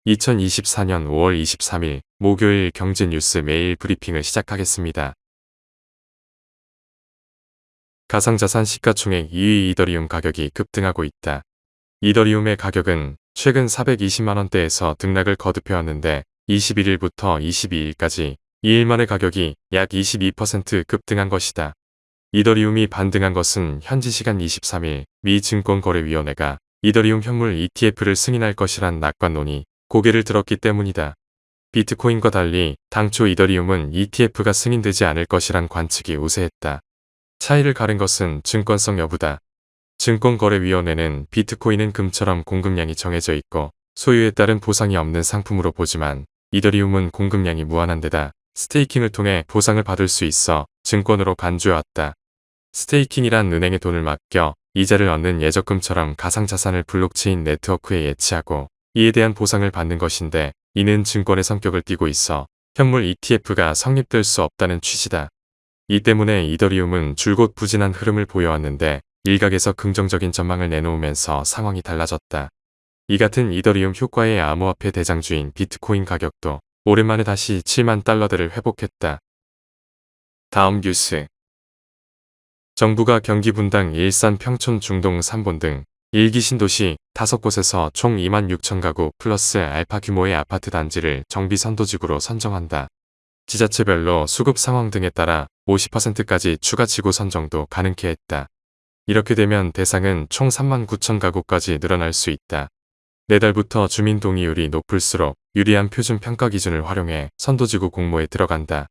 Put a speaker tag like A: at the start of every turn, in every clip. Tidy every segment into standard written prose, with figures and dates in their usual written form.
A: 2024년 5월 23일 목요일 경제뉴스 매일 브리핑을 시작하겠습니다. 가상자산 시가총액 2위 이더리움 가격이 급등하고 있다. 이더리움의 가격은 최근 420만원대에서 등락을 거듭해왔는데 21일부터 22일까지 2일 만에 가격이 약 22% 급등한 것이다. 이더리움이 반등한 것은 현지 시간 23일 미 증권거래위원회가 이더리움 현물 ETF를 승인할 것이란 낙관론이 고개를 들었기 때문이다. 비트코인과 달리 당초 이더리움은 ETF가 승인되지 않을 것이란 관측이 우세했다. 차이를 가른 것은 증권성 여부다. 증권거래위원회는 비트코인은 금처럼 공급량이 정해져 있고 소유에 따른 보상이 없는 상품으로 보지만 이더리움은 공급량이 무한한 데다 스테이킹을 통해 보상을 받을 수 있어 증권으로 간주해왔다. 스테이킹이란 은행에 돈을 맡겨 이자를 얻는 예적금처럼 가상자산을 블록체인 네트워크에 예치하고 이에 대한 보상을 받는 것인데 이는 증권의 성격을 띠고 있어 현물 ETF가 성립될 수 없다는 취지다. 이 때문에 이더리움은 줄곧 부진한 흐름을 보여왔는데 일각에서 긍정적인 전망을 내놓으면서 상황이 달라졌다. 이 같은 이더리움 효과의 암호화폐 대장주인 비트코인 가격도 오랜만에 다시 7만 달러대를 회복했다. 다음 뉴스. 정부가 경기 분당, 일산, 평촌, 중동, 삼본 등 1기 신도시 5곳에서 총 2만 6천 가구 플러스 알파 규모의 아파트 단지를 정비 선도지구로 선정한다. 지자체별로 수급 상황 등에 따라 50%까지 추가 지구 선정도 가능케 했다. 이렇게 되면 대상은 총 3만 9천 가구까지 늘어날 수 있다. 내달부터 주민 동의율이 높을수록 유리한 표준 평가 기준을 활용해 선도지구 공모에 들어간다.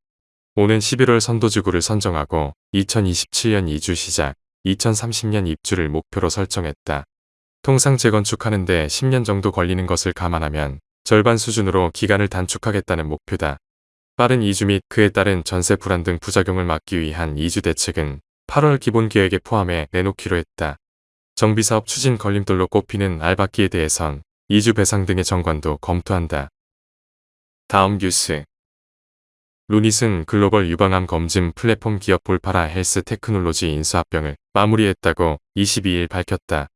A: 오는 11월 선도지구를 선정하고 2027년 이주 시작, 2030년 입주를 목표로 설정했다. 통상 재건축하는데 10년 정도 걸리는 것을 감안하면 절반 수준으로 기간을 단축하겠다는 목표다. 빠른 이주 및 그에 따른 전세 불안 등 부작용을 막기 위한 이주 대책은 8월 기본계획에 포함해 내놓기로 했다. 정비사업 추진 걸림돌로 꼽히는 알박기에 대해선 이주 배상 등의 정관도 검토한다. 다음 뉴스. 루닛은 글로벌 유방암 검진 플랫폼 기업 볼파라 헬스 테크놀로지 인수합병을 마무리했다고 22일 밝혔다.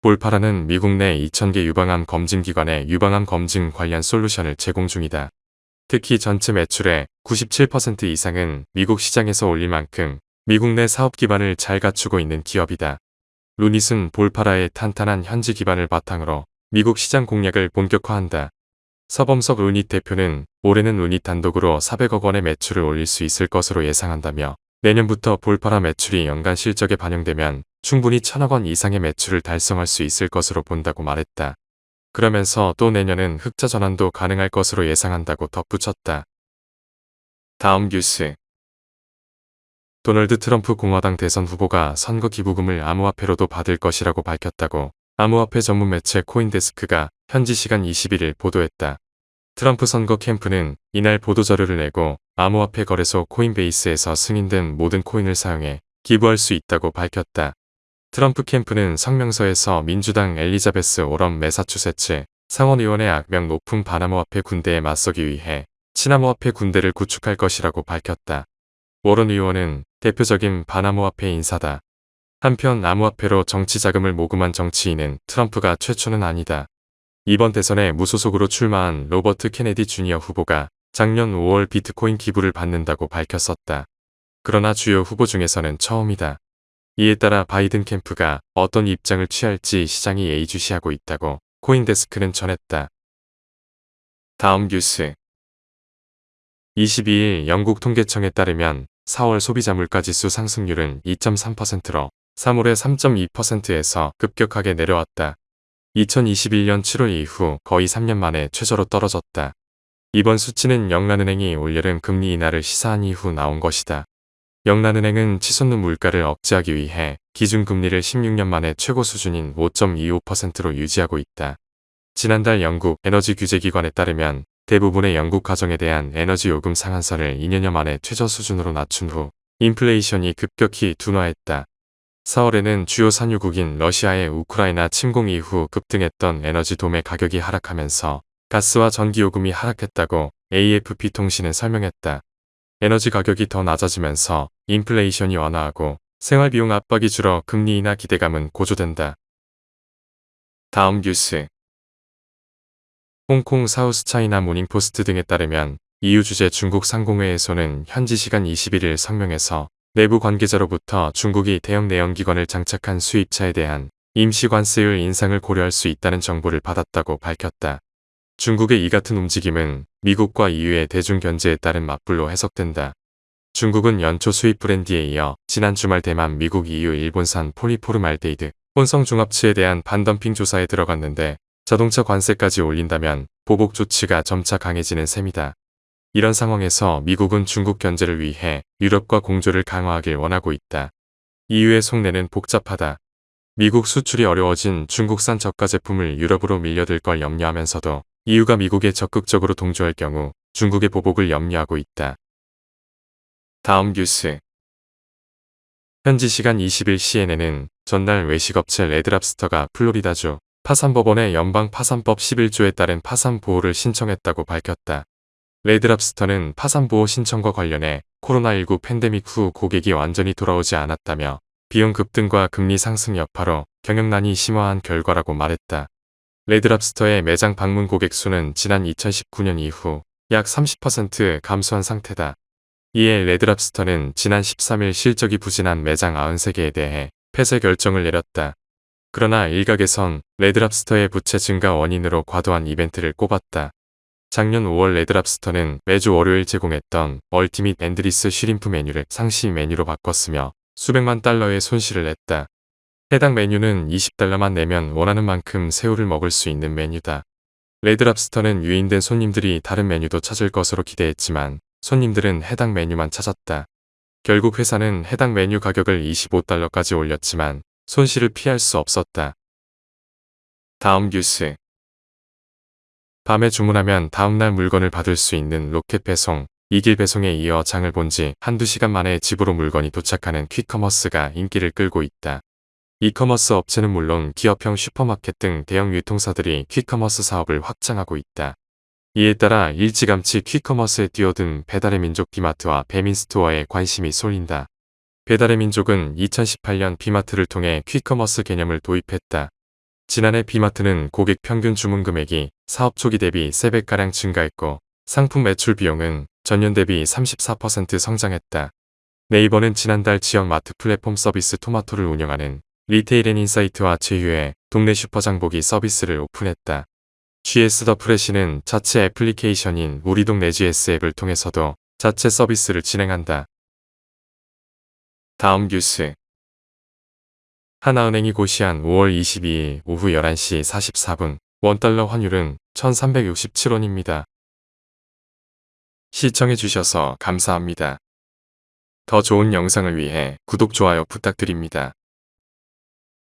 A: 볼파라는 미국 내 2,000개 유방암 검진기관에 유방암 검진 관련 솔루션을 제공 중이다. 특히 전체 매출의 97% 이상은 미국 시장에서 올릴 만큼 미국 내 사업 기반을 잘 갖추고 있는 기업이다. 루닛은 볼파라의 탄탄한 현지 기반을 바탕으로 미국 시장 공략을 본격화한다. 서범석 루닛 대표는 올해는 루닛 단독으로 400억 원의 매출을 올릴 수 있을 것으로 예상한다며 내년부터 볼파라 매출이 연간 실적에 반영되면 충분히 1,000억 원 이상의 매출을 달성할 수 있을 것으로 본다고 말했다. 그러면서 또 내년은 흑자 전환도 가능할 것으로 예상한다고 덧붙였다. 다음 뉴스. 도널드 트럼프 공화당 대선 후보가 선거 기부금을 암호화폐로도 받을 것이라고 밝혔다고 암호화폐 전문 매체 코인데스크가 현지 시간 21일 보도했다. 트럼프 선거 캠프는 이날 보도자료를 내고 암호화폐 거래소 코인베이스에서 승인된 모든 코인을 사용해 기부할 수 있다고 밝혔다. 트럼프 캠프는 성명서에서 민주당 엘리자베스 오런 매사추세츠 상원의원의 악명 높은 반암호화폐 군대에 맞서기 위해 친암호화폐 군대를 구축할 것이라고 밝혔다. 워런 의원은 대표적인 반암호화폐 인사다. 한편 암호화폐로 정치 자금을 모금한 정치인은 트럼프가 최초는 아니다. 이번 대선에 무소속으로 출마한 로버트 케네디 주니어 후보가 작년 5월 비트코인 기부를 받는다고 밝혔었다. 그러나 주요 후보 중에서는 처음이다. 이에 따라 바이든 캠프가 어떤 입장을 취할지 시장이 예의주시하고 있다고 코인데스크는 전했다. 다음 뉴스. 22일 영국 통계청에 따르면 4월 소비자 물가지수 상승률은 2.3%로 3월의 3.2%에서 급격하게 내려왔다. 2021년 7월 이후 거의 3년 만에 최저로 떨어졌다. 이번 수치는 영란은행이 올여름 금리 인하를 시사한 이후 나온 것이다. 영란은행은 치솟는 물가를 억제하기 위해 기준금리를 16년 만에 최고 수준인 5.25%로 유지하고 있다. 지난달 영국 에너지 규제기관에 따르면 대부분의 영국 가정에 대한 에너지 요금 상한선을 2년여 만에 최저 수준으로 낮춘 후 인플레이션이 급격히 둔화했다. 4월에는 주요 산유국인 러시아의 우크라이나 침공 이후 급등했던 에너지 도매 가격이 하락하면서 가스와 전기요금이 하락했다고 AFP 통신은 설명했다. 에너지 가격이 더 낮아지면서 인플레이션이 완화하고 생활비용 압박이 줄어 금리 인하 기대감은 고조된다. 다음 뉴스. 홍콩 사우스차이나 모닝포스트 등에 따르면 EU 주재 중국 상공회에서는 현지 시간 21일 성명에서 내부 관계자로부터 중국이 대형 내연기관을 장착한 수입차에 대한 임시 관세율 인상을 고려할 수 있다는 정보를 받았다고 밝혔다. 중국의 이 같은 움직임은 미국과 EU의 대중 견제에 따른 맞불로 해석된다. 중국은 연초 수입 브랜디에 이어 지난 주말 대만, 미국, EU, 일본산 폴리포르말데이드 혼성 중합체에 대한 반덤핑 조사에 들어갔는데 자동차 관세까지 올린다면 보복 조치가 점차 강해지는 셈이다. 이런 상황에서 미국은 중국 견제를 위해 유럽과 공조를 강화하길 원하고 있다. EU의 속내는 복잡하다. 미국 수출이 어려워진 중국산 저가 제품을 유럽으로 밀려들 걸 염려하면서도 EU가 미국에 적극적으로 동조할 경우 중국의 보복을 염려하고 있다. 다음 뉴스. 현지 시간 20일 CNN은 전날 외식업체 레드랍스터가 플로리다주 파산법원에 연방 파산법 11조에 따른 파산 보호를 신청했다고 밝혔다. 레드랍스터는 파산보호 신청과 관련해 코로나19 팬데믹 후 고객이 완전히 돌아오지 않았다며 비용 급등과 금리 상승 여파로 경영난이 심화한 결과라고 말했다. 레드랍스터의 매장 방문 고객 수는 지난 2019년 이후 약 30% 감소한 상태다. 이에 레드랍스터는 지난 13일 실적이 부진한 매장 93개에 대해 폐쇄 결정을 내렸다. 그러나 일각에선 레드랍스터의 부채 증가 원인으로 과도한 이벤트를 꼽았다. 작년 5월 레드랍스터는 매주 월요일 제공했던 얼티밋 앤드리스 쉬림프 메뉴를 상시 메뉴로 바꿨으며 수백만 달러의 손실을 냈다. 해당 메뉴는 $20만 내면 원하는 만큼 새우를 먹을 수 있는 메뉴다. 레드랍스터는 유인된 손님들이 다른 메뉴도 찾을 것으로 기대했지만 손님들은 해당 메뉴만 찾았다. 결국 회사는 해당 메뉴 가격을 $25까지 올렸지만 손실을 피할 수 없었다. 다음 뉴스. 밤에 주문하면 다음날 물건을 받을 수 있는 로켓 배송, 이길 배송에 이어 장을 본 지 한두 시간 만에 집으로 물건이 도착하는 퀵커머스가 인기를 끌고 있다. 이커머스 업체는 물론 기업형 슈퍼마켓 등 대형 유통사들이 퀵커머스 사업을 확장하고 있다. 이에 따라 일찌감치 퀵커머스에 뛰어든 배달의 민족 비마트와 배민스토어에 관심이 쏠린다. 배달의 민족은 2018년 비마트를 통해 퀵커머스 개념을 도입했다. 지난해 비마트는 고객 평균 주문 금액이 사업 초기 대비 3배가량 증가했고 상품 매출 비용은 전년 대비 34% 성장했다. 네이버는 지난달 지역 마트 플랫폼 서비스 토마토를 운영하는 리테일앤인사이트와 제휴해 동네 슈퍼장보기 서비스를 오픈했다. GS 더 프레시는 자체 애플리케이션인 우리동네 GS 앱을 통해서도 자체 서비스를 진행한다. 다음 뉴스. 하나은행이 고시한 5월 22일 오후 11시 44분 원달러 환율은 1367원입니다. 시청해주셔서 감사합니다. 더 좋은 영상을 위해 구독, 좋아요 부탁드립니다.